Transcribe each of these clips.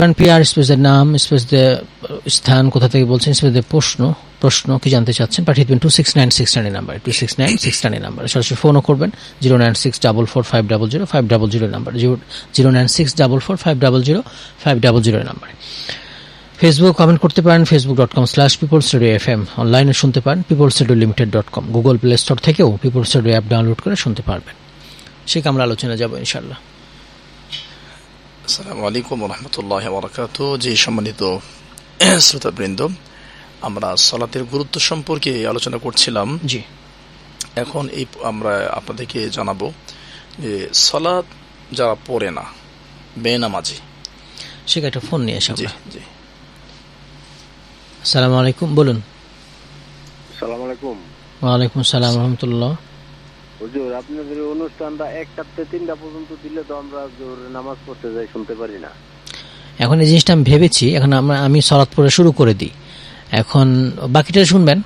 PR স্পেসের নাম space দিয়ে স্থান কোথা থেকে বলছেন স্পেস দিয়ে প্রশ্ন কি জানতে চাচ্ছেন পাঠিয়ে দেবেন 269 নাম্বার 269 নাম্বার সরাসরি ফোনও করবেন 09644500500 নাম্বার 09644500500 নাম্বার। ফেসবুক কমেন্ট করতে পারেন facebook.com/peoplesradio.fm, অনলাইনে শুনতে পারেন peoplesradiolimited.com, গুগল প্লে স্টোর থেকেও পিপলস রেডিও অ্যাপ ডাউনলোড করে শুনতে পারবেন। সেটা আমরা আলোচনা যাব ইনশাআল্লাহ। আসসালামু আলাইকুম ওয়া রাহমাতুল্লাহি ওয়া বারাকাতুহু। জি সম্মানিত শ্রোতাবৃন্দ, আমরা সালাতের গুরুত্ব সম্পর্কে আলোচনা করছিলাম। জি, এখন আমরা আপনাদেরকে জানাবো যে সালাত যারা পড়ে না, বেনামাজি, সেটা একটা ফোন নিয়ে এসে জি আমরা। জি আসসালামু আলাইকুম, বলুন। আসসালামু আলাইকুম। ওয়ালাইকুম আসসালাম ওয়া রাহমাতুল্লাহ। হুজুর, আপনাদের অনুষ্ঠানটা 1টা থেকে 3টা পর্যন্ত দিলে তো আমরা জোহরের নামাজ পড়তে যাই, শুনতে পারি না। এখন এই জিনিসটা আমি ভেবেছি, এখন আমি সালাত পড়ে শুরু করে দিই, এখন বাকিটা শুনবেন,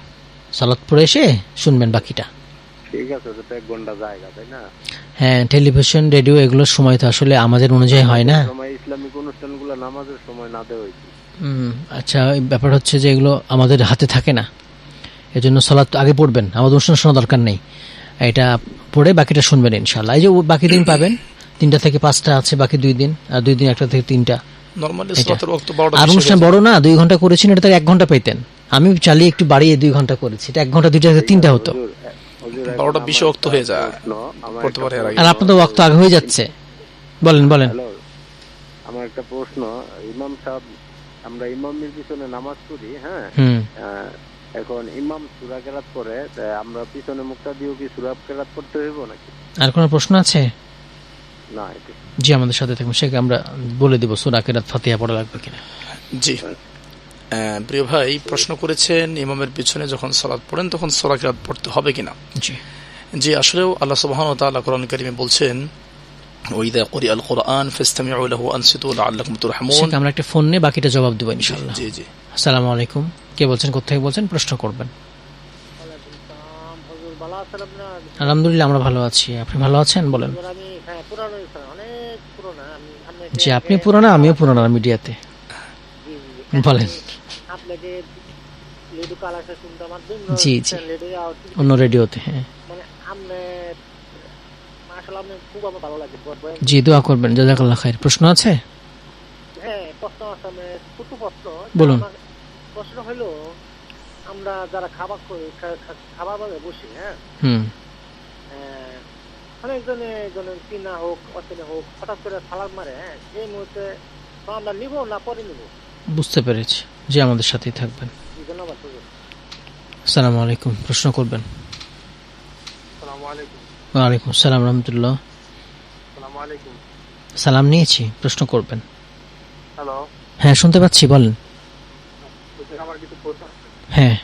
সালাত পড়ে এসে শুনবেন বাকিটা। ঠিক আছে, ওটা তো 1 ঘন্টা জায়গা, তাই না? হ্যাঁ, টেলিভিশন রেডিও এগুলোর সময় তো আসলে আমাদের অনুযায়ী হয় না। সময় ইসলামিক অনুষ্ঠানগুলো নামাজের সময় না দেওয়া হয়েছে। আচ্ছা, ওই ব্যাপার হচ্ছে যে এগুলো আমাদের হাতে থাকে না, এজন্য সালাত আগে পড়বেন, আমাদের অনুষ্ঠান শোনা দরকার নেই, এটা পড়ে বাকিটা শুনবেন ইনশাআল্লাহ। এই যে বাকি দিন পাবেন 3টা থেকে 5টা আছে, বাকি 2 দিন, আর 2 দিন 1টা থেকে 3টা। নরমালি সালাতের ওয়াক্ত 12টা। আর অনুষ্ঠান বড় না, 2 ঘন্টা করেছেন, এটা 1 ঘন্টা পেতেন, আমি চালিয়ে একটু বাড়িয়ে 2 ঘন্টা করেছি, এটা 1 ঘন্টা 2টা থেকে 3টা হতো। হুজুর, 12টা 20 ওয়াক্ত হয়ে যায় পড়তে পারে এর আগে। আর আপনাদের ওয়াক্ত আগে হয়ে যাচ্ছে। বলেন। হ্যালো, আমার একটা প্রশ্ন। ইমাম সাহেব, আমরা ইমামের পিছনে নামাজ পড়ি, হ্যাঁ, এখন ইমাম সূরা কেরাত পড়ে, আমরা পিছনে মুক্তা দিয়েও কি সূরা কেরাত পড়তে হইব নাকি? আর কোনো প্রশ্ন আছে? না, এটা জি, আমাদের সাথে থাকুন, সেকে আমরা বলে দিব সূরা কেরাত ফাতিহা পড়া লাগবে কিনা। জি প্রিয় ভাই প্রশ্ন করেছেন, ইমামের পিছনে যখন সালাত পড়েন তখন সূরা কেরাত পড়তে হবে কিনা। জি, জি আসলেও আল্লাহ সুবহানাহু ওয়া তাআলা কোরআন কারীমে বলছেন, ওয়াইদা কুরিআল কুরআন ফাসতামিউ লাহু আনসিতু লাআল্লাকুম তুরহামুন। সেকে আমরা একটা ফোন নিয়ে বাকিটা জবাব দেব ইনশাআল্লাহ। জি জি আসসালামু আলাইকুম, কে বলছেন, কোথা থেকে বলছেন, প্রশ্ন করবেন। আলহামদুলিল্লাহ, আমরা ভালো আছি, আপনি ভালো আছেন? বলেন। জি, আপনি পুরানা, আমিও পুরানা মিডিয়াতে। বলেন। জি জি, অন্য রেডিওতে। হ্যাঁ জি, দোয়া করবেন, জাযাকাল্লাহ খাইর। প্রশ্ন আছে? বলুন। প্রশ্ন হলো, আমরা যারা খাবার বাজারে বসি, হ্যাঁ, অনেকজনে চিনা হোক অচেনা হোক হঠাৎ করে সালাম মারে, হ্যাঁ, এই মুহূর্তে আমরা নিব না পরে নিব? বুঝতে পেরেছি, জি, আমাদের সাথেই থাকবেন। ধন্যবাদ। আসসালামু আলাইকুম, প্রশ্ন করবেন। ওয়ালাইকুম আসসালাম রহমতুল্লাহ। সালাম নিয়েছি, প্রশ্ন করবেন। হ্যালো, হ্যাঁ, শুনতে পাচ্ছি, বলেন। আমার কিছু প্রশ্ন। হ্যাঁ,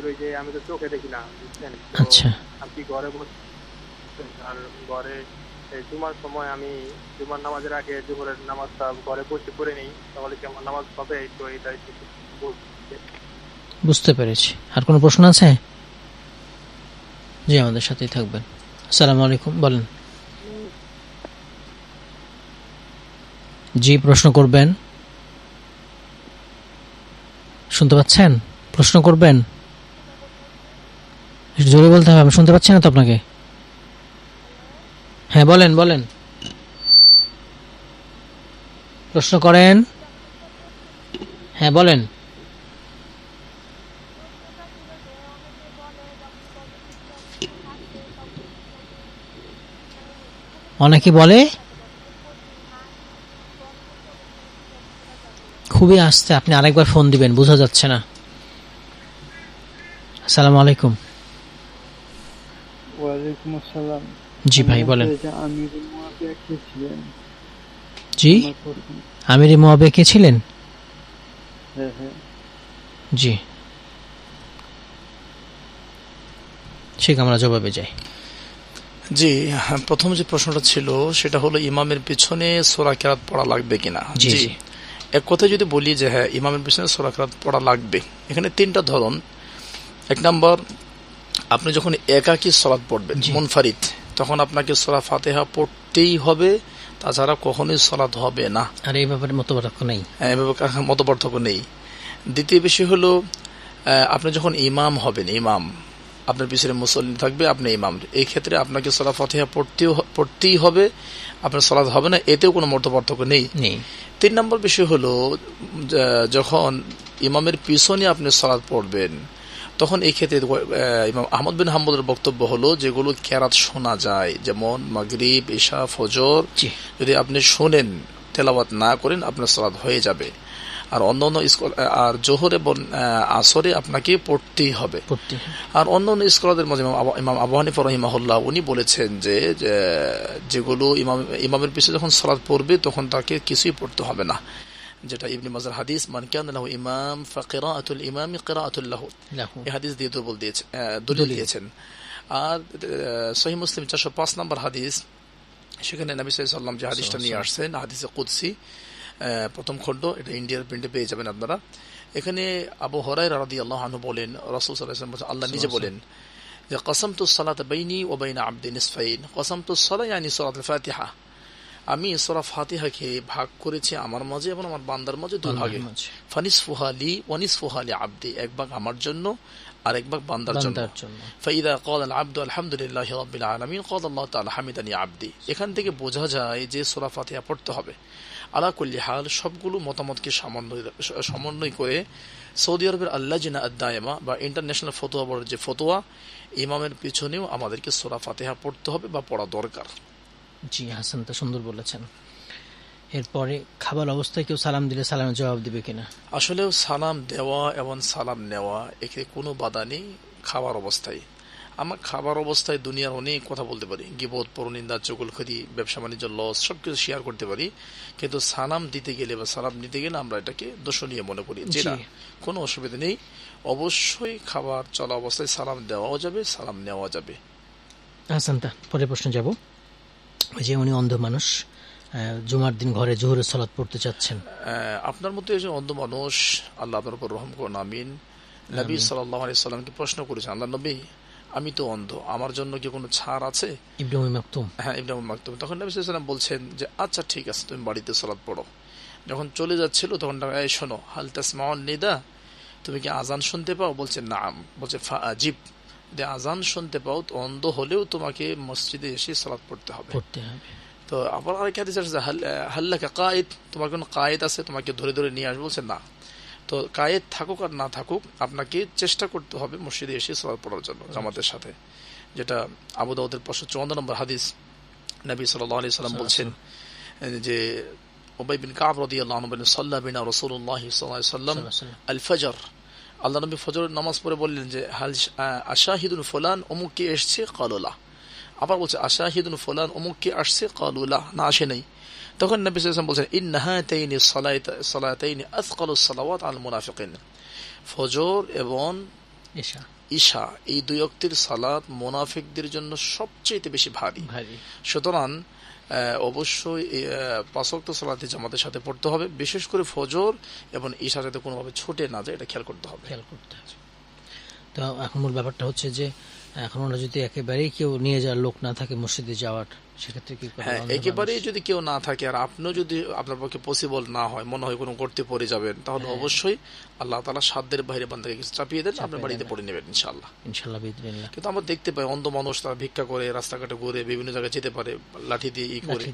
ওই যে আমি তো চোখে দেখি না, বুঝছেন? আচ্ছা, আপনি ঘরে বসেন, আর ঘরে জুমার সময় আমি জুমার নামাজের আগে জোহরের নামাজটা ঘরে বসে পড়ে নেই, তাহলে কেমন নামাজ হবে? তো এটা বুঝতে পেরেছি। আর কোনো প্রশ্ন আছে? জি, আমাদের সাথেই থাকবেন। আসসালামু আলাইকুম, বলেন। জি, প্রশ্ন করবেন। শুনতে পাচ্ছেন? প্রশ্ন করবেন, জোরে বলতে হবে, আমি শুনতে পাচ্ছি না তো আপনাকে। হ্যাঁ, বলেন। প্রশ্ন করেন। হ্যাঁ, বলেন। অনেকে বলে, খুবই আস্তে, আপনি আরেকবার ফোন দিবেন, বোঝা যাচ্ছে না। আসসালামু আলাইকুম। ওয়ালাইকুম আসসালাম। জি ভাই, বলেন। জি, আমির মুয়াবিয়া কে ছিলেন? জি, ঠিক, আমরা জবাবে যাই। জি, প্রথম যে প্রশ্নটা ছিল সেটা হলো ইমামের পিছনে সূরা কেরাত পড়া লাগবে কিনা। জি, এক কথায় যদি বলি যে হ্যাঁ, ইমামের পিছনে সূরা কেরাত পড়া লাগবে, এখানে 3টা ধরন। 1 নম্বর, আপনি যখন একাকী সালাত পড়বেন মুনফারিদ, তখন আপনাকে সূরা ফাতিহা পড়তেই হবে, তাছাড়া কখনোই সালাত হবে না। আর এই ব্যাপারে মতপার্থক্য নেই, এভাবে মত পার্থক্য নেই। দ্বিতীয় বিষয় হলো, আপনি যখন ইমাম হবেন, ইমাম আপনার পিছনে মুসল্লি থাকবে, আপনি ইমাম, এই ক্ষেত্রে আপনাকে সূরা ফাতিহা পড়তেই হবে, আপনার সালাত হবে না, এতেও কোনো মত পার্থক্য নেই। 3 নম্বর বিষয় হলো, যখন ইমামের পিছনে আপনি সালাত পড়বেন, তখন এই ক্ষেত্রে ইমাম আহমদ বিন হাম্বলের বক্তব্য হলো, যেগুলো কেরাত শোনা যায়, যেমন মাগরিব, ইশা, ফজর, যদি আপনি শোনেন, তেলাওয়াত না করেন, আপনার সালাত হয়ে যাবে। আর অন্যান্য আর জোহর এবং আসরে আপনাকে পড়তেই হবে। আর অন্যান্য স্কলারদের মধ্যে ইমাম আবু হানিফা রাহিমাহুল্লাহ উনি বলেছেন যে যেগুলো ইমামের পিছনে যখন সালাত পড়বে তখন তাকে কিছুই পড়তে হবে না, যেটা ইবনে মাজার হাদিস, মান কানা লাহু ইমাম ফাকিরাআতুল ইমামি কিরাআতুল লাহু, এই হাদিস দিয়ে দলিল দিয়েছেন। আর সহিহ মুসলিম 405 নম্বর হাদিস, সেখানে নবী সাল্লাল্লাহু আলাইহি ওয়াসাল্লাম যে হাদিসটা নিয়ে আসছেন, হাদিসে কুদসি, প্রথম খণ্ড, এটা ইন্ডিয়ার প্রিন্টে পেয়ে যাবেন আপনারা। এখানে আবু হুরায়রা রাদিয়াল্লাহু আনহু বলেন, রাসূল সাল্লাল্লাহু আলাইহি ওয়াসাল্লাম, আল্লাহ নিজে বলেন যে কাসামতুস সালাতা বাইনি ওয়া বাইনা আবদি নিসফাইন, কাসামতুস সালাত ইয়ানি সূরাতুল ফাতিহা, আমি সূরা ফাতিহাকে ভাগ করেছি আমার মাঝে এবং আমার বান্দার মাঝে 2 ভাগে, ফানিসফুহা লি ওয়া নিসফুহা লি আবদি, এক ভাগ আমার জন্য আর এক ভাগ বান্দার জন্য। ফাইদা ক্বালা আল আবদু আলহামদুলিল্লাহি রাব্বিল আলামিন ক্বালা আল্লাহু তাআলা হামিদানি আবদি। এখান থেকে বোঝা যায় যে সূরা ফাতিহা পড়তে হবে। আলা কুল্লি হাল, সবগুলো মতামতকে সমন্বয় করে সৌদি আরবের আল্লাজিনা আদ-দায়মা বা ইন্টারন্যাশনাল ফতোয়া বোর্ডের যে ফতোয়া, ইমামের পিছনেও আমাদেরকে সূরা ফাতিহা পড়তে হবে বা পড়া দরকার। জি হাসান, তা সুন্দর বলেছেন। এরপরে খাবার অবস্থায় কেউ সালাম দিলে সালামের জবাব দিবে কিনা? আসলেও সালাম দেওয়া এবং সালাম নেওয়া এখানে কোনো বাধা নেই খাবার অবস্থায়। আমার খাবার অবস্থায় দুনিয়ার অনেক কথা বলতে পারি, গীবত, পরনিন্দা, চুগলখড়ি, ব্যবসা বাণিজ্য লস, সবকিছু শেয়ার করতে পারি, কিন্তু সালাম দিতে গেলে বা সালাম নিতে গেলে আমরা এটাকে দোষণীয় মনে করি, যেটা কোনো অসুবিধা নেই। অবশ্যই খাবার চলা অবস্থায় সালাম দেওয়াও যাবে, সালাম নেওয়া যাবে। হাসান, তা পরের প্রশ্ন যাব। যে উনি অন্ধ মানুষ, জুমার দিন ঘরে জোহরের সালাত পড়তে চাচ্ছেন, আপনার মতো একজন অন্ধ মানুষ, আল্লাহ আপনার উপর রহম করুন, আমিন। নবী সাল্লাল্লাহু আলাইহি সাল্লামকে প্রশ্ন করেছেন, আল্লাহ নবী, আমি তো অন্ধ, আমার জন্য কি কোনো ছাড় আছে? ইবনে উম্মে মাকতুম, হ্যাঁ, ইবনে উম্মে মাকতুম। তখন নবী সাল্লাল্লাহু আলাইহি ওয়াসাল্লাম বলছেন যে আচ্ছা ঠিক আছে, তুমি বাড়িতে সালাত পড়ো। যখন চলে যাচ্ছিল তখন এই শোনো, হাল তাসমাউন নিদা, তুমি কি আজান শুনতে পাও? বলছে নাম। বলছে ফাআজিব, যে আজান শুনতে পাও, অন্ধ হলেও তোমাকে মসজিদে এসে সালাত পড়তে হবে। তো আবার আরেক হাদিস আছে, হাল্লাকা কায়েদ, তোমার কোনো কায়েদ আছে, তোমাকে ধরে ধরে নিয়ে আসবে? বলছে না। তো কায়েদ থাকুক আর না থাকুক, আপনাকে চেষ্টা করতে হবে মসজিদে এসে সালাত পড়ার জন্য জামাতের সাথে, যেটা আবু দাউদের 554 নম্বর হাদিস। নবী সাল্লাল্লাহু আলাইহি ওয়াসাল্লাম বলছেন যে উবাই বিন কাব রাদিয়াল্লাহু আনহু বলেন, সাল্লা বিনা রাসূলুল্লাহ সাল্লাল্লাহু আলাইহি ওয়াসাল্লাম আল ফজর, আল্লাহ নবী ফজরের নামাজ পড়ে বললেন যে হাল আশাহিদুন ফুলান, অমুক কে এসেছে? ক্বালু লা। আবার বলছে আশাহিদুন ফুলান, অমুক কে আসছে? ক্বালু লা, না আসে নাই। তখন নবী সাল্লাল্লাহু আলাইহি ওয়াসাল্লাম বলছেন, ইন্না হাতাইনি সালাতাইনি আথকালুস সালাওয়াত আল মুনাফিকিন, ফজর এবং ঈশা, এই 2 ওয়াক্তের সালাত মুনাফিকদের জন্য সবচেয়ে বেশি ভারী। সুতরাং অবশ্যই 5 ওয়াক্ত সালাতে জামাতের সাথে পড়তে হবে, বিশেষ করে ফজর এবং ঈশা যাতে কোনোভাবে ছুটে না যায়, এটা খেয়াল করতে হবে। তো এখন মূল ব্যাপারটা হচ্ছে যে এখন ওরা যদি একেবারেই কেউ নিয়ে যাওয়ার লোক না থাকে মসজিদে যাওয়ার, সেক্ষেত্রে কি? হ্যাঁ, একেবারেই যদি কেউ না থাকে আর আপনিও যদি আপনার পক্ষে পসিবল না হয়, মনে হয় কোনো করতে পড়ে যাবেন, তাহলে অবশ্যই আল্লাহ তাআলা সাধ্যের বাইরে বান্দাকে কিছু চাপিয়ে দেন, আপনার বাড়িতে পড়ে নেবেন ইনশাআল্লাহ। কিন্তু আমরা দেখতে পাই অন্ধ মানুষ তারা ভিক্ষা করে, রাস্তাঘাটে ঘুরে বিভিন্ন জায়গায় যেতে পারে, লাঠি দিয়ে করে।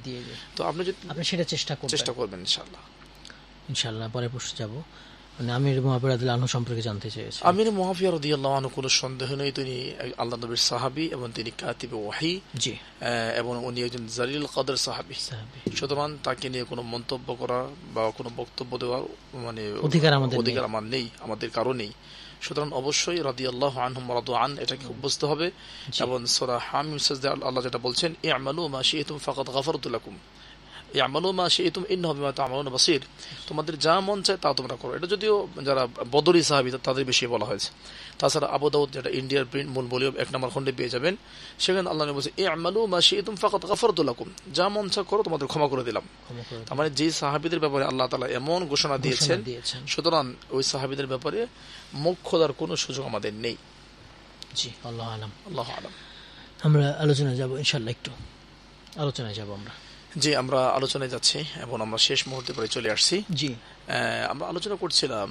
তো আপনি সেটা চেষ্টা করবেন ইনশাআল্লাহ। পরে প্রশ্ন যাব, আমির মুআবিয়া রাদিয়াল্লাহু আনহু সম্পর্কে জানতে চেয়েছি। আমির মুআবিয়া রাদিয়াল্লাহু আনহু কোনো সন্দেহ নেই, তিনি আল্লাহ নবীর সাহাবী এবং তিনি কাতিবে ওয়াহি, এবং উনি একজন জালিল কদর সাহাবী। সুতরাং তাকে নিয়ে কোনো মন্তব্য করা বা কোনো বক্তব্য দেওয়ার মানে অধিকার আমার নেই, আমাদের কারো নেই। সুতরাং অবশ্যই রাদিয়াল্লাহু আনহুম ওয়া রাদু আন, এটাকে বুঝতে হবে। এবং সূরা হামিম সাজদা আল্লাহ যেটা বলছেন, ই'মালু মা শি'তুম ফাকাদ গাফারতু লাকুম, ইয়ামালু মা শি'তুম ইন্নাহু বিমা তা'মালুনা বাসীর, তোমাদের যা মন চায় তা তোমরা করো। এটা যদিও যারা বদরি সাহাবী তাদের বেশি বলা হয়েছে। তাছাড়া আবু দাউদ, যেটা ইন্ডিয়ার প্রিন্ট মূল ভলিউম 1 নম্বর খণ্ডে পেয়ে যাবেন, সেখানে আল্লাহ নবী বলছে ইয়ামালু মা শি'তুম ফাকাদ গাফারতু লাকুম, যা মন চায় করো, তোমাদের ক্ষমা করে দিলাম। তার মানে যে সাহাবীদের ব্যাপারে আল্লাহ তাআলা এমন ঘোষণা দিয়েছেন, সুতরাং ওই সাহাবীদের ব্যাপারে মুখ খোলার কোনো সুযোগ আমাদের নেই। জি, আল্লাহু আলাম। আল্লাহু আলাম। আমরা আলোচনায় যাব ইনশাআল্লাহ, একটু আলোচনায় যাব আমরা। জি, আমরা আলোচনায় যাচ্ছি এবং আমরা শেষ মুহূর্তে পরে চলে আসছি। জি আমরা আলোচনা করছিলাম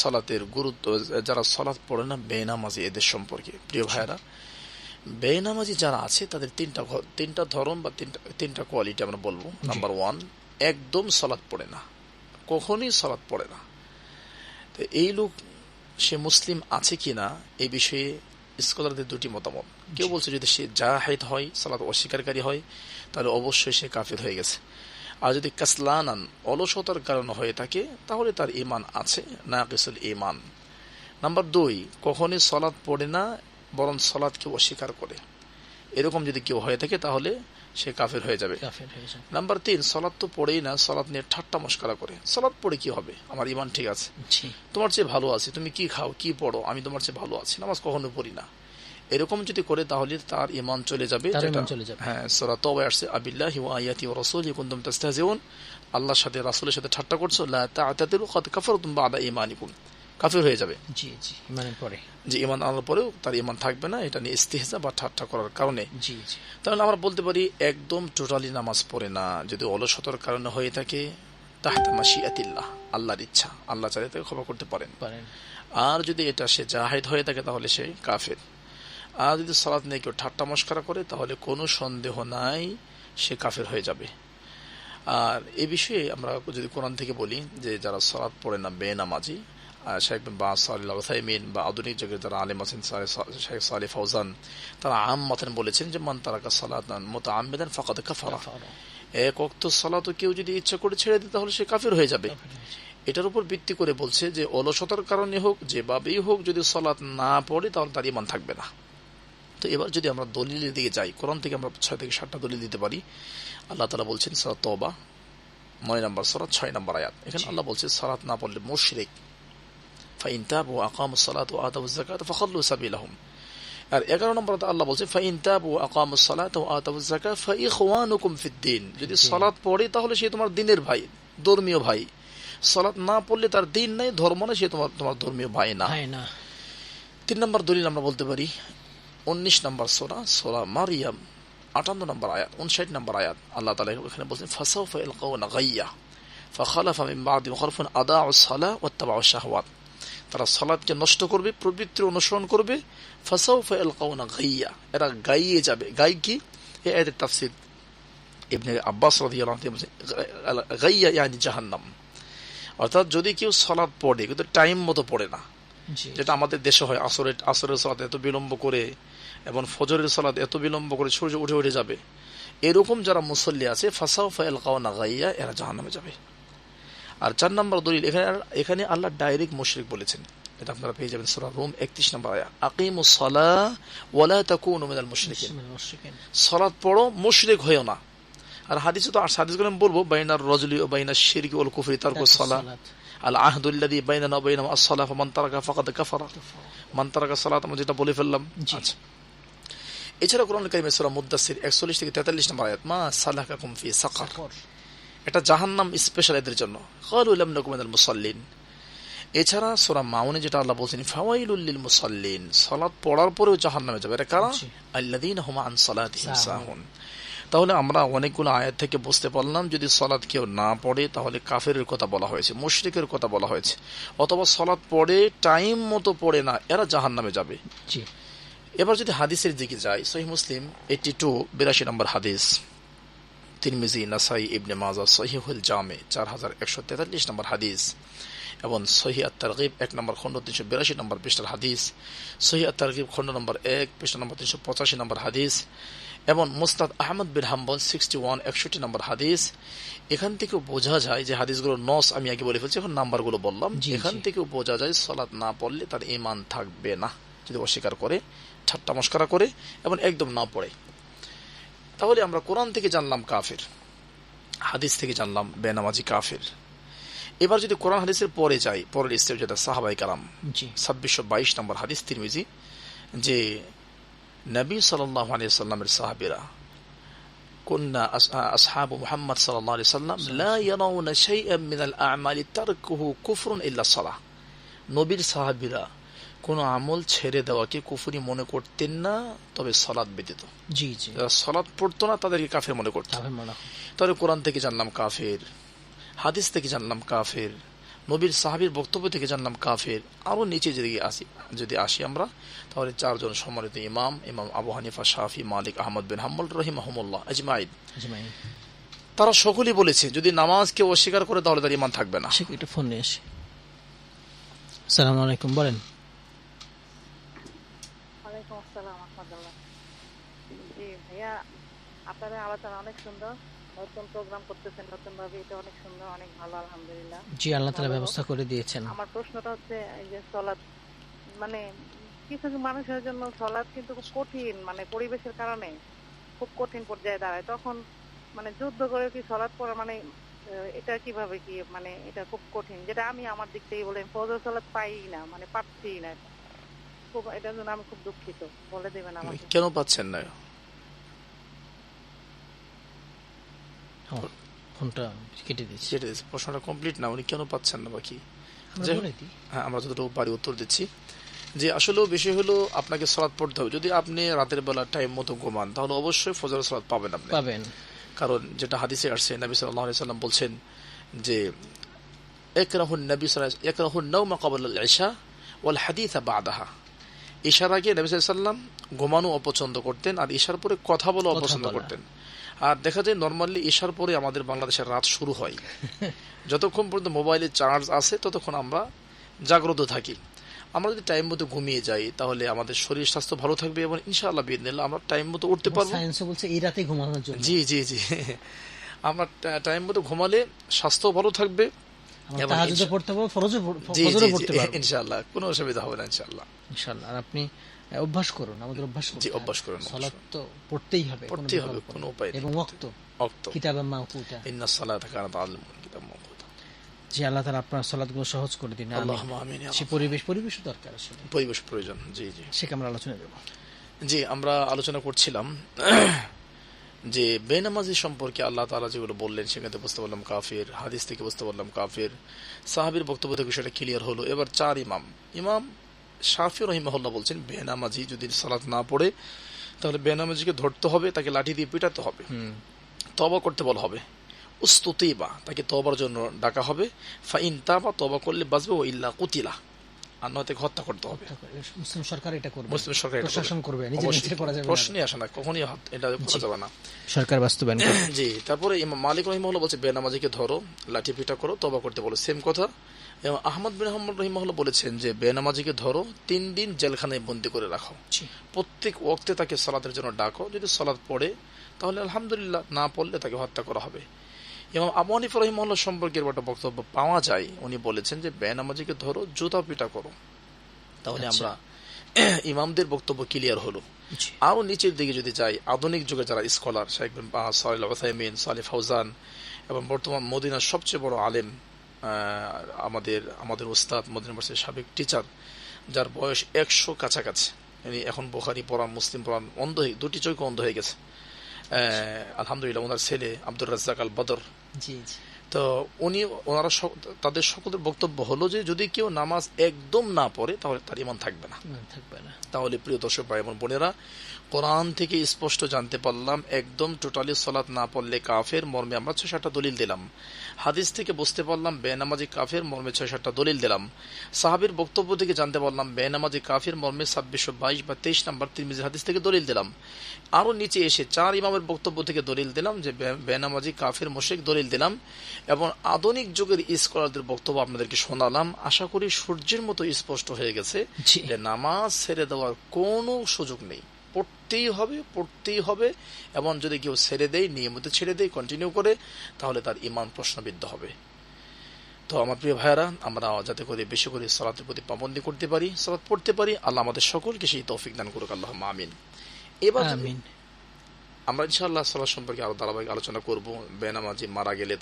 সালাতের গুরুত্ব, যারা সালাত পড়ে না বেনামাজি এদের সম্পর্কে। প্রিয় ভাইয়েরা, বেনামাজি যারা আছে তাদের তিনটা ধরন বা তিনটা কোয়ালিটি আমরা বলবো। নাম্বার 1, একদম সালাত পড়ে না, কখনই সালাত পড়ে না। তো এই লোক সে মুসলিম আছে কিনা এই বিষয়ে স্কলারদের দুটি মতামত। কেউ বলছে যদি সে জাহিদ হয়, সালাত অস্বীকারী হয়, তাহলে অবশ্যই সে কাফির হয়ে গেছে। আর যদি কাসলানান, অলসতার কারণে হয়ে থাকে, তাহলে তার ঈমান আছে, নাকিসুল ঈমান। নাম্বার 2, কখনই সালাত পড়ে না বরং সালাতকে অস্বীকার করে, এরকম যদি কেউ হয়ে থাকে তাহলে সে কাফির হয়ে যাবে। নাম্বার 3, সালাত তো পড়েই না, সালাত নিয়ে ঠাট্টা মশকরা করে। সালাত পড়ে কি হবে, আমার ঈমান ঠিক আছে, তোমার চেয়ে ভালো আছে, তুমি কি খাও কি পড়ো, আমি তোমার চেয়ে ভালো আছি, নামাজ কখনো পড়ি না, এরকম যদি করে তাহলে তার ঈমান চলে যাবে। হ্যাঁ, সূরা তাওবা আসছে, আবিল্লাহি ওয়া আয়াতি ওয়া রাসূলিহি কুনতুম তাস্তাহজিউন, আল্লাহর সাথে রাসূলের সাথে ঠাট্টা করছো, লা তা'তাদিরু ক্বাদ কাফারতুম বা'দা ঈমানিকুম, কাফির হয়ে যাবে। জি জি, ঈমানের পরে, যে ঈমান আনার পরেও তার ঈমান থাকবে না, এটা নিয়ে ইস্তিহজা বা ঠাট্টা করার কারণে। জি জি, তাহলে আমরা বলতে পারি একদম টোটালি নামাজ পড়ে না, যদি অলসতার কারণে হয়ে থাকে, তাহতা মাশিয়াতিল্লাহ, আল্লাহর ইচ্ছা, আল্লাহ চাইলে তাকে ক্ষমা করতে পারেন। আর যদি এটা সে জাহিদ হয়ে থাকে তাহলে সে কাফের। আর যদি সালাত নিয়ে কেউ ঠাট্টা মশকরা করে তাহলে কোনো সন্দেহ নাই সে কাফের হয়ে যাবে। আর এ বিষয়ে আমরা যদি কোরআন থেকে বলি যে যারা সালাত পড়ে না বেনামাজি, শেখ বিন বাজ, সালেহ আল উসাইমিন বা আধুনিক যুগের যারা আলেম আছেন, শেখ সালেহ ফাউজান, তারা আম্মাতান বলেছেন যে মান তারাকা সালাতান মুতাআম্মিদান ফাকাদ কাফারা, এক ওয়াক্ত সালাতও কেউ যদি ইচ্ছা করে ছেড়ে দেয় তাহলে সে কাফির হয়ে যাবে। এটার উপর ভিত্তি করে বলছে যে অলসতার কারণে হোক, যেভাবেই হোক, যদি সালাত না পড়ে তাহলে তার ঈমান থাকবে না। তো এবার যদি আমরা দলিলের দিকে যাই, কোরআন থেকে আমরা 6 থেকে 7টা দলিল দিতে পারি। আল্লাহ তাআলা বলছেন সূরা তাওবা 9 নম্বর সূরা 6 নম্বর আয়াত, এখানে আল্লাহ বলছে সালাত না পড়লে মুশরিক, ফাইন তাবু আকামুস সালাত ওয়া আতাউজ যাকাত ফাখাল্লু সাবিলাহুম। আর 11 নম্বরে আল্লাহ বলছে ফাইন তাবু আকামুস সালাত ওয়া আতাউজ যাকাত ফাইখওয়ানুকুম ফিদ্দিন, যদি সালাত পড়ে তাহলে সে তোমার দ্বীনের ভাই, ধর্মীয় ভাই। সালাত না পড়লে তার দ্বীন নাই, ধর্ম না, সে তোমার ধর্মীয় ভাই না। 3 নম্বর দলিল আমরা বলতে পারি 19 নম্বর সূরা মারইয়াম 58 নম্বর আয়াত, 59 নম্বর আয়াত, আল্লাহ তাআলা এখানে বলেন ফাসাউফা ইয়ালকাউনা গায়্যা ফাখালাফা মিন বা'দিহিম খালফুন আদাউস সালাহ ওয়াত্তাবাউশ শাহওয়াত, তারা সালাতকে নষ্ট করবে, প্রবৃত্তি অনুসরণ করবে। ফাসাউফা ইয়ালকাউনা গায়্যা, এরা গাইয়ে যাবে। গাই কি? এই আয়াতের তাফসীর ইবনে আব্বাস রাদিয়াল্লাহু আনহু বলেন গায়্যা ইয়ানি জাহান্নাম, অর্থাৎ যদি কেউ সালাত পড়ে কিন্তু টাইম মতো পড়ে না, যেটা আমাদের দেশে হয়, আসরের সালাত এত বিলম্ব করে এবং ফজরের সালাত এত বিলম্ব করে সূর্য উঠে যাবে, এরকম যারা মুসল্লি আছে ফাসাউফা ইয়ালকাউনা গায়্যা, এরা জাহান্নামে যাবে। আর 4 নম্বর দলিল, এখানে আল্লাহ ডাইরেক্ট মুশরিক বলেছেন, এটা আপনারা পেয়ে যাবেন সূরা রুম 31 নম্বর আয়াত, আকিমুস সালাহ ওয়া লা তাকুনু মিনাল মুশরিকিন, সালাত পড়ো, মুশরিক হয়ো না। আর হাদিসে তো হাদিসগুলো আমি বলবো, বাইনার রাজুলি ওয়া বাইনাশ শিরকি ওয়াল কুফরি তারকুস সালাহ, আল আহদুল্লাযী বাইনানা ওয়া বাইনাহুম আস-সালাহ ফামান তারাকা ফাকাদ কাফারা, মান তারাকা সালাত, আমরা যেটা বলে ফেললাম। আচ্ছা, এছাড়া কোরআনুল কারীমে সূরা মুদ্দাসসির 41 থেকে 43 নম্বর আয়াত, মা সালাকাকুম ফি সাকার, এটা জাহান্নাম স্পেশাল এদের জন্য, ক্বালু লাম নাকু মিনাল মুসাল্লিন। এছাড়া সূরা মাউনে যেটা আল্লাহ বলেছেন ফাওয়াইলুল লিল মুসাল্লিন, সালাত পড়ার পরেও জাহান্নামে যাবে, এটা কারা? আল্লাযীনা হুম আন সালাতিহিম সাহুন। তাহলে আমরা অনেকগুলো আয়াত থেকে বুঝতে পারলাম যদি সালাত কেউ না পড়ে তাহলে কাফেরের কথা বলা হয়েছে, মুশরিকের কথা বলা হয়েছে, অথবা সালাত পড়ে টাইম মতো পড়ে না, এরা জাহান্নামে যাবে। এবার যদি হাদিসের দিকে যাই, সহিহ মুসলিম 82 নম্বর হাদিস, তিরমিজি, নাসাই, ইবনে মাজাহ, সহিহুল জামে 4143 নম্বর হাদিস, এবং সহিহ আত-তারগিব 1 নম্বর খণ্ড 382 নম্বর পৃষ্ঠার হাদিস, সহিহ আত-তারগিব খণ্ড নম্বর 1 পৃষ্ঠা নম্বর 385 নম্বর হাদিস, এবং মুসনাদ আহমদ বিন হাম্বল 61 নম্বর হাদিস। এখান থেকেও বোঝা যায় যে হাদিসগুলোর নস আমি আগে বলে ফেলছি, এখন নাম্বারগুলো বললাম। এখান থেকেও বোঝা যায় সালাত না পড়লে তার ঈমান থাকবে না, যদি অস্বীকার করে, ঠাট্টা মশকরা করে এবং একদম না পড়ে। তাহলে আমরা কোরআন থেকে জানলাম কাফের, হাদিস থেকে জানলাম বেনামাজি কাফের। এবার যদি কোরআন হাদিসের পরে যাই, পরের স্টেপ যেটা সাহাবায়ে কেরাম 2622 নম্বর হাদিস তিরমিজি, যে নবী সাল্লাল্লাহু আলাইহি ওয়াসাল্লামের সাহাবীরা, কুননা আসহাবু মুহাম্মদ সাল্লাল্লাহু আলাইহি ওয়াসাল্লাম লা ইয়ারাউনা শাইআন মিনাল আ'মালি তারকুহু কুফরুন ইল্লা সালাহ, নবীর সাহাবীরা কোনো আমল ছেড়ে দেওয়াকে কুফরি মনে করতেন না, তবে সালাত ব্যতীত। জি জি, যারা সালাত পড়তো না তাদেরকে কাফের মনে করতেন। কাফের মনে হয়। তাহলে কোরআন থেকে জানলাম কাফের, হাদিস থেকে জানলাম কাফের, নবীর সাহাবীর বক্তব্য থেকে জানলাম কাফের। আরো নিচে যদি আসি আমরা, তাহলে চারজন সম্মানিত ইমাম, ইমাম আবু হানিফা, শাফি, মালিক, আহমদ বিন হাম্বল রাহিমাহুমুল্লাহ আজমাইন, আজমাইন। তারা সকলেই বলেছে যদি নামাজকে অস্বীকার করে তাহলে তার ইমান থাকবে না। একটা ফোন নিয়ে আসি। আসসালামু আলাইকুম, বলেন। ওয়ালাইকুম আসসালাম রাহমাতুল্লাহ। জি ভাইয়া, আপনাদের আলোচনা অনেক সুন্দর, নতুন প্রোগ্রাম করতেছেন নতুন ভাবে, এটা অনেক সুন্দর, অনেক ভালো, আলহামদুলিল্লাহ। জি, আল্লাহ তাআলা ব্যবস্থা করে দিয়েছেন। আমার প্রশ্নটা হচ্ছে এই যে সলাৎ, মানে কিছু মানুষের জন্য সলাৎ কিন্তু খুব কঠিন, মানে পরিবেশের কারণে খুব কঠিন পর্যায়ে দাঁড়ায়, তখন মানে যুদ্ধ করে কি সলাৎ পড়া, মানে এটা কিভাবে কি, মানে এটা খুব কঠিন, যেটা আমি আমার দিক থেকে বলেন ফজর সলাৎ পাই না, মানে পাচ্ছি না, খুব, এটার জন্য আমি খুব দুঃখিত, বলে দেবেন আমাকে। কেন পাচ্ছেন না? ফোনটা কেটে দিচ্ছি। প্রশ্নটা কমপ্লিট না, উনি কেন পাচ্ছেন না বাকি? হ্যাঁ, আমরা যতটুকু পারি উত্তর দিচ্ছি। যে আসলে বিষয় হলো আপনাকে সালাত পড়তে হবে। যদি আপনি রাতের বেলা টাইম মতো ঘুমান তাহলে অবশ্যই ফজর সালাত পাবেন আপনি, পাবেন। কারণ যেটা হাদিসে আসছে, নবী সাল্লাল্লাহু আলাইহি সাল্লাম বলছেন যে ইয়াকরাহুন নাওমা ক্বাবলা আল ইশা ওয়াল হাদিসা বাদাহা। ইশার আগে নবী সাল্লাল্লাহু আলাইহি সাল্লাম ঘুমানো অপছন্দ করতেন, আর ইশার পরে কথা বলা অপছন্দ করতেন। আর দেখা যায় নর্মালি ইশার পরে আমাদের বাংলাদেশের রাত শুরু হয়। যতক্ষণ পর্যন্ত মোবাইলে চার্জ আছে ততক্ষণ আমরা জাগ্রত থাকি। আমরা যদি টাইম মতো ঘুমিয়ে যাই তাহলে আমাদের শরীর স্বাস্থ্য ভালো থাকবে এবং ইনশাআল্লাহ বিইذনিল্লাহ আমরা টাইম মতো উঠতে পারবো। সায়েন্স বলছে এই রাতে ঘুমানোর জন্য। জি জি জি, আমরা টাইম মতো ঘুমালে স্বাস্থ্য ভালো থাকবে, তাহাজ্জুদ পড়তে পারবো, ফরজও পড়তে পারবো ইনশাআল্লাহ, কোনো অসুবিধা হবে না ইনশাআল্লাহ। ইনশাআল্লাহ। আর আপনি অভ্যাস করুন, আমাদের অভ্যাস করুন। জি, অভ্যাস করুন। সালাত তো পড়তেই হবে, কোনো উপায় নেই। এবং ওয়াক্ত কিতাবে মাওকুতা, ইন্নাস সালাতা কানাত আলাল মুমিনিনা কিতাব মাওকুতা। জি, আল্লাহ তাআলা আপনার সালাতগুলো সহজ করে দিন। আল্লাহুম্মা আমিন। সে পরিবেশ দরকার, আসলে পরিবেশ প্রয়োজন। জি জি, সেটা আমরা আলোচনা দেব। জি, আমরা আলোচনা করছিলাম যে বেনামাজি সম্পর্কে আল্লাহ তাআলা যেগুলো বললেন সেখানে বুঝতে পারলাম কাফের, হাদিস থেকে বুঝতে পারলাম কাফের, সাহাবীর বক্তব্য থেকে সেটা ক্লিয়ার হলো। এবার চার ইমাম শাফি রাহিমাহুল্লাহ বলছেন বেনামাজি যদি সালাত না পড়ে তাহলে বেনামাজিকে ধরতে হবে, তাকে লাঠি দিয়ে পিটাতে হবে, তওবা করতে বলা হবে, উস্তুতিবা, তাকে তওবার জন্য ডাকা হবে, ফাইন তাবা, তওবা করলে বাঁচবে, ও ইল্লা কুতিলা, আর নয়তো হত্যা করতে হবে। মুসলিম সরকার এটা করবে, মুসলিম সরকার এটা প্রশাসন করবে, নিজে করা যাবে না, প্রশ্নই আসে না, কখনই এটা করা যাবে না, সরকার বাস্তবায়ন করবে। জি, তারপরে ইমাম মালিক রাহিমাহুল্লাহ বলছে বেনামাজিকে ধরো, লাঠি পিটা করো, তওবা করতে বলো, সেম কথা। এবং আহমদ বিন হাম্বল রাহিমাহুল্লাহ বলেছেন যে বেনামাজিকে ধরো, 3 দিন জেলখানায় বন্দী করে রাখো, প্রত্যেক ওয়াক্তে তাকে সালাতের জন্য ডাকো, যদি সালাত পড়ে তাহলে আলহামদুলিল্লাহ, না পড়লে তাকে হত্যা করা হবে। এবং আবু হানিফা রাহিমাহুল্লাহ সম্পর্কে একটা বক্তব্য পাওয়া যায়, উনি বলেছেন যে বেনামাজিকে ধরো, জুতা পিটা করো। তাহলে আমরা ইমামদের বক্তব্য ক্লিয়ার হলো। আরো নিচের দিকে যদি যাই, আধুনিক যুগে যারা স্কলার, শেখ বিন বাজ, সালেহ আল উসাইমিন, সালেহ ফাউজান, এবং বর্তমান মদিনার সবচেয়ে বড় আলেম আমাদের উস্তাদ, মদিনা ইউনিভার্সিটির সাবেক টিচার, যার বয়স 100 কাছাকাছি, এখন বুখারী পড়ান, মুসলিম পড়ান, অন্ধ হয়ে, 2টি চোখ অন্ধ হয়ে গেছে আলহামদুলিল্লাহ। ওনার ছেলে আব্দুর রাজ্জাক আল বদর, তো ওনারা তাদের সকলের বক্তব্য হলো যে যদি কেউ নামাজ একদম না পড়ে তাহলে তার ঈমান থাকবে না। তাহলে প্রিয় দর্শক ভাই এবং বোনেরা, কোরআন থেকে স্পষ্ট জানতে পারলাম একদম টোটালি সালাত না পড়লে কাফের, মর্মে আমরা 6-7টা দলিল দিলাম। হাদিস থেকে বুঝতে পারলাম বেনামাজি কাফের, মর্মে 6-7টা দলিল দিলাম। সাহাবীর বক্তব্য থেকে জানতে পারলাম বেনামাজি কাফের, মর্মে 2622 বা 23 নম্বর তিরমিজি হাদিস থেকে দলিল দিলাম। আরো নিচে এসে 4 ইমামের বক্তব্য থেকে দলিল দিলাম যে বেনামাজি কাফের, মুশরিক, দলিল দিলাম। এবং আধুনিক যুগের স্কলারদের বক্তব্য আপনাদেরকে শোনালাম। আশা করি সূর্যের মতো স্পষ্ট হয়ে গেছে যে নামাজ ছেড়ে দেওয়ার কোনো সুযোগ নেই, পড়তেই হবে। এবং যদি কেউ ছেড়ে দেয়, নিয়মিত ছেড়ে দেয়, কন্টিনিউ করে, তাহলে তার ঈমান প্রশ্নবিদ্ধ হবে। তো আমার প্রিয় ভাইয়েরা, আমরা যাতে করে বেশি করে সালাতের প্রতি পাবন্দি করতে পারি, সালাত পড়তে পারি, আল্লাহ আমাদের সকলকে সেই তৌফিক দান করুক, আল্লাহুম্মা আমিন। এবার আমরা ইনশাআল্লাহ সালাত সম্পর্কে আরো ধারাবাহিক আলোচনা করব। বেনামাজি মারা গেলে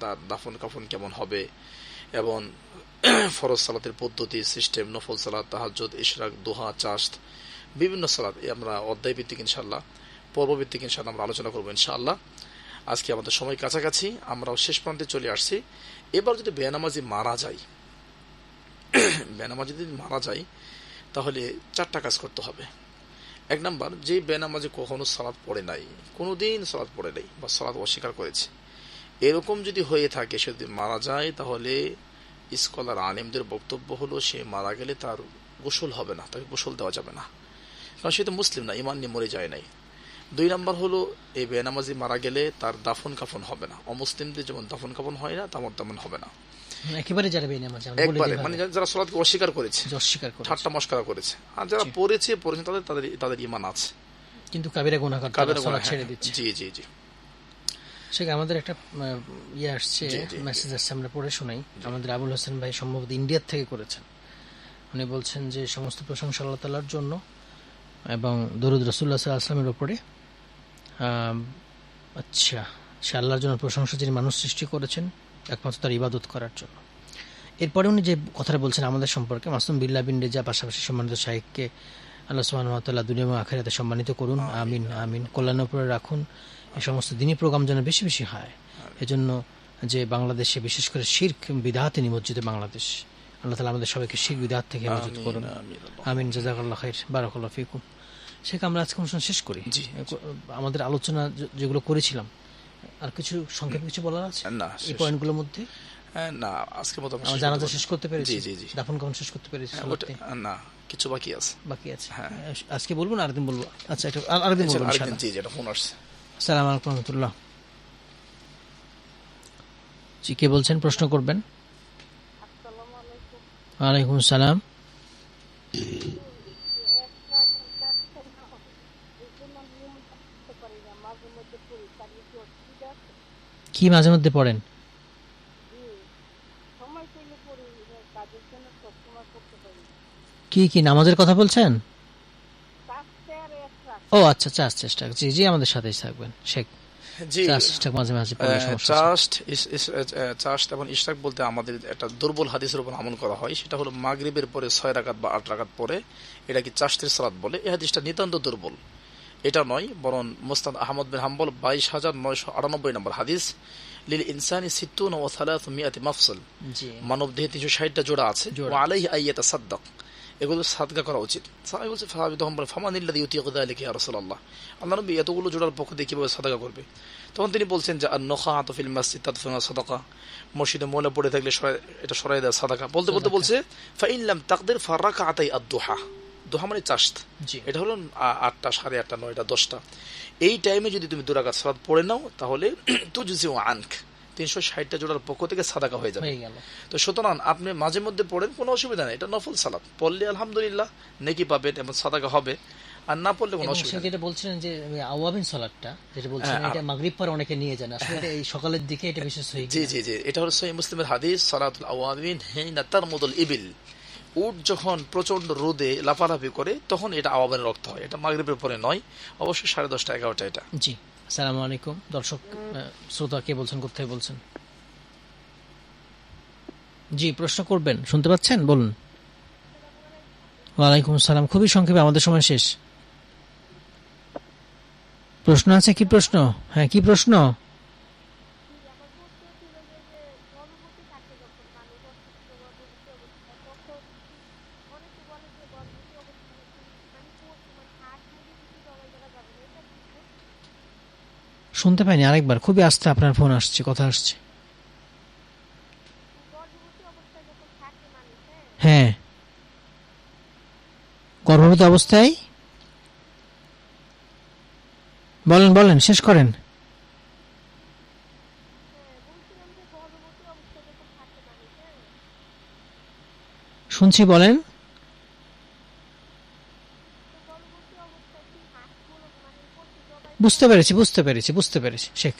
তার দাফন কাফন কেমন হবে, এবং ফরজ সালাতের পদ্ধতি, সিস্টেম, নফল সালাত, তাহাজ্জুদ, ইশরাক, দোহা, চাশত, বিভিন্ন সালাত, আমরা অধ্যায় ভিত্তিক ইনশাআল্লাহ, পর্বভিত্তিক ইনশাআল্লাহ আমরা আলোচনা করবো ইনশাআল্লাহ। আজকে আমাদের সময় কাছাকাছি, আমরাও শেষ প্রান্তে চলে আসছি। এবার যদি বেনামাজি মারা যায়, বেনামাজি যদি মারা যায় তাহলে 4টা কাজ করতে হবে। 1 নাম্বার, যে বেনামাজি কখনো সালাত পড়ে নাই, কোনোদিন সালাত পড়ে নাই বা সালাত অস্বীকার করেছে, এরকম যদি হয়ে থাকে, সে যদি মারা যায়, তাহলে স্কলার আলেমদের বক্তব্য হলো সে মারা গেলে তার গোসল হবে না, তাকে গোসল দেওয়া যাবে না, কারণ সে তো মুসলিম না, ইমান নিয়ে মরে যায় নাই। 2 নাম্বার হলো এই বেনামাজি মারা গেলে তার দাফন কাফন হবে না, অমুসলিমদের যেমন দাফন কাফন হয় না তেমন হবে না, একেবারে যারা বেনামাজি একবারে, মানে যারা সালাতকে অস্বীকার করেছে, ঠাট্টা মশকরা করেছে, আর যারা পড়েছেন তাদের ইমান আছে, কিন্তু কাবিরা গুনাহ করতে কাবিরা সালাত গুনাহ, ছেড়ে দিচ্ছে। জি জি জি। সেটা আমাদের একটা আসছে, মেসেজ আসছে, আমরা পড়ে শোনাই। আমাদের আবুল হোসেন ভাই সম্ভবত ইন্ডিয়ার থেকে করেছেন। উনি বলছেন যে সমস্ত প্রশংসা আল্লাহ তাআলার জন্য এবং দরুদ রাসূলুল্লাহ সাল্লাল্লাহু আলাইহি ওয়াসাল্লামের উপরে। আচ্ছা, সে আল্লাহর জন্য প্রশংসা, যিনি মানুষ সৃষ্টি করেছেন একমাত্র তার ইবাদত করার জন্য। এরপরে উনি যে কথাটা বলছেন আমাদের সম্পর্কে, মাসুম বিল্লাহ বিন রেজা পাশাপাশি সম্মানিত শাইখকে আল্লাহ সুবহানাহু ওয়া তাআলা দুনিয়া এবং আখিরাতে সম্মানিত করুন, আমিন আমিন, কল্যাণের উপরে রাখুন। এই সমস্ত দিনী প্রোগ্রাম যেন বেশি বেশি হয়, এজন্য যে বাংলাদেশে বিশেষ করে শিরক বিদআতে নিমজ্জিত বাংলাদেশ, আল্লাহ তাআলা আমাদের সবাইকে শিরক বিদআত থেকে হেফাজত করুন, আমিন। জাযাকাল্লাহু খাইর, বারাকাল্লাহু ফিকুম। সেটা আমরা আজকে অনুষ্ঠান শেষ করি। আমাদের আলোচনা যেগুলো করেছিলাম, আর কিছু সংক্ষেপে কিছু বলার আছে না এই পয়েন্টগুলোর মধ্যে? না, আজকে মতো আমরা জানাজা শেষ করতে পেরেছি, জি জি জি, দাফন কাফন শেষ করতে পেরেছি, না কিছু বাকি আছে, আজকে বলবো না আরেকদিন বলবো? আচ্ছা, এটা আরেকদিন বলবো ইনশাআল্লাহ। জি, যেটা ফোন আসছে। আসসালামু আলাইকুম ওয়া রাহমাতুল্লাহ। জি, কে বলছেন? প্রশ্ন করবেন। আসসালামু আলাইকুম। ওয়ালাইকুম আসসালাম। কি মাঝে মধ্যে পড়েন? কি নামাজের কথা বলছেন? ও আচ্ছা, চাষ চেষ্টা, জি জি, আমাদের সাথেই থাকবেন শেখ। মাঝে মাঝে চাষ্ট এবং ইশরাক বলতে আমাদের একটা দুর্বল হাদিসের উপর আমল করা হয়, সেটা হলো মাগরিবের পরে 6 রাকাত বা 8 রাকাত পরে, এটা কি চাষ্টের সালাত বলে। এই হাদিসটা নিতান্ত দুর্বল, এটা নয়, বরং মুসনাদ আহমদ বিন হাম্বল 22,998 নম্বর হাদিস, লিল ইনসানি 60 ওয়া 300 মাফসাল, মানব দেহে 360টা জোড়া আছে, ওয়া আলাইহি আইয়াতাসাদ্দাক, এগুলো সাদকা করা উচিত। সাহাবী বলছে, সাহাবী তখন বলে, ফামানিল্লাযী ইউতিকু যালিকা ইয়া রাসূলুল্লাহ, আল্লাহর নবী এতগুলো জোড়ার পক্ষ দিয়ে কিভাবে সাদকা করবে? তখন তিনি বলছেন যে আন-নখাআতু ফিল মাসজিদ তাদফিনু সাদাকা, মসজিদে ময়লা পড়ে থাকলে এটা সরাই দেওয়া সাদাকা। বলতে বলছে ফা ইন লাম তাকদির ফারাকাতাই আদ-দুহা, দুহা মানে চাশত, এটা হলো 8টা, 8:30, 9টা, 10টা, এই টাইমে যদি তুমি 2 রাকাত সালাত পড়ে নাও, তাহলে তুজজিউ আনক, 360টা জোড়ার পক্ষ থেকে সাদাকা হয়ে যাবে। তো সুতরাং আপনি মাঝে মধ্যে পড়েন, কোনো অসুবিধা নেই, এটা নফল সালাত, পড়লে আলহামদুলিল্লাহ নেকি পাবেন এবং সাদাকা হবে, আর না পড়লে কোনো অসুবিধা নেই। যেটা বলছিলেন যে আওয়াবিন সালাতটা যেটা বলছেন, এটা মাগরিব পরে অনেকে নিয়ে যান, আসলে এটা এই সকালের দিকে এটা বিশেষ হয়ে জি জি জি, এটা হলো সহিহ মুসলিমের হাদিস, সালাতুল আওয়াবিন হিনা তারমুদুল ইবিল, উট যখন প্রচন্ড রোদে লাফালাফি করে তখন এটা আওয়াবিনের রক্ত হয়, এটা মাগরিবের পরে নয়, অবশ্যই 10:30, 11টা এটা। জি, আসসালামু আলাইকুম দর্শক শ্রোতা, কে বলছেন, কোথায় বলছেন? জি, প্রশ্ন করবেন, শুনতে পাচ্ছেন, বলুন। ওয়ালাইকুম আসসালাম, খুবই সংক্ষেপে, আমাদের সময় শেষ। প্রশ্ন আছে? কি প্রশ্ন? হ্যাঁ, কি প্রশ্ন? শুনতে পাইনি, আরেকবার, খুবই আস্তে আপনার ফোন আসছে, কথা আসছে। হ্যাঁ, গর্ভবতী অবস্থায়, বলেন শেষ করেন। শুনছি, বলেন। বুঝতে পেরেছি শেখ,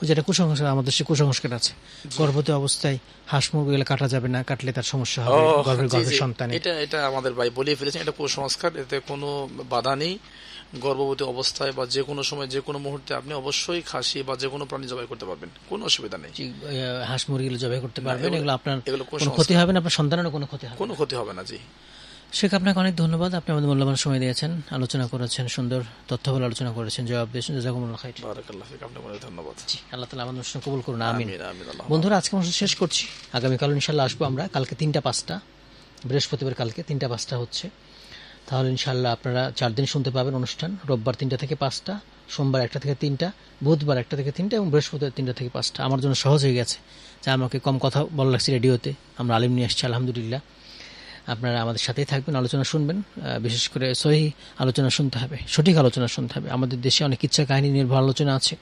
যেটা কুসংস্কার, আমাদের সে কুসংস্কার আছে, গর্ভবতী অবস্থায় হাঁস মুরগি কাটা যাবে না, কাটলে তার সমস্যা হবে গর্ভের সন্তানে। এটা আমাদের ভাই বলে ফেলেছেন, এটা কুসংস্কার, এতে কোনো বাধা নেই। গর্ভবতী অবস্থায় বা যে কোনো সময়, যে কোনো মুহূর্তে আপনি অবশ্যই খাসি বা যে কোনো প্রাণী জবাই করতে পারবেন, কোনো অসুবিধা নেই। হাঁস মুরগি জবাই করতে পারবেন, এগুলো আপনার কোনো ক্ষতি হবে না, আপনার সন্তানেরও কোনো ক্ষতি হবে না। জি শেখ, আপনাকে অনেক ধন্যবাদ, আপনি আমাদের মূল্যবান সময় দিয়েছেন, আলোচনা করেছেন, সুন্দর তথ্যবহুল আলোচনা করেছেন, জবাব দিয়েছেন, জাযাকুমুল্লাহ খাইর। বারাকাল্লাহ ফিক, আপনাকে অনেক ধন্যবাদ। জি, আল্লাহ তাআলা আমাদের অনুষ্ঠান কবুল করুন, আমিন। বন্ধুরা, আজকে অনুষ্ঠান শেষ করছি, আগামীকাল ইনশাআল্লাহ আসবো আমরা, কালকে 3টা 5টা বৃহস্পতিবার কালকে 3টা 5টা হচ্ছে, তাহলে ইনশাআল্লাহ আপনারা 4 দিন শুনতে পাবেন অনুষ্ঠান। রোববার 3টা থেকে 5টা, সোমবার 1টা থেকে 3টা, বুধবার 1টা থেকে 3টা এবং বৃহস্পতিবার 3টা থেকে 5টা। আমার জন্য সহজ হয়ে গেছে যে আমাকে কম কথা বলা লাগছে রেডিওতে, আমরা আলিম নিয়ে আসছি আলহামদুলিল্লাহ। আপনারা আমাদের সাথেই থাকবেন, আলোচনা শুনবেন, বিশেষ করে সহিহ আলোচনা শুনতে হবে, সঠিক আলোচনা শুনতে হবে। আমাদের দেশে অনেক ইচ্ছা কাহিনী নির্ভর আলোচনা আছে,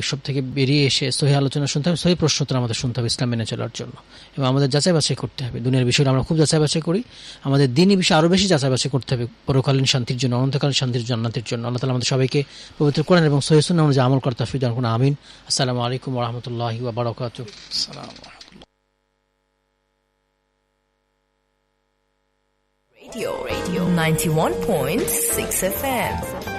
এইসব থেকে বেরিয়ে এসে সহিহ আলোচনা শুনতে হবে, সহিহ প্রশ্নোত্তর আমাদের শুনতে হবে ইসলাম মেনে চলার জন্য, এবং আমাদের যাচাই বাছাই করতে হবে। দুনিয়ার বিষয়টা আমরা খুব যাচাই বাছাই করি, আমাদের দিনই বিষয়ে আরও বেশি যাচাই বাছাই করতে হবে, পরকালীন শান্তির জন্য, অনন্তকালীন শান্তির জান্নাতের জন্য। আল্লাহ তাআলা আমাদের সবাইকে পবিত্র কোরআন এবং সহিহ সুন্নাহ অনুযায়ী আমল করতে তৌফিক দান করুন, আমিন। আসসালামু আলাইকুম ওয়া রাহমাতুল্লাহি ওয়া বারাকাতুহু। আসসালামু আলাইকুম। Radio 91.6 FM.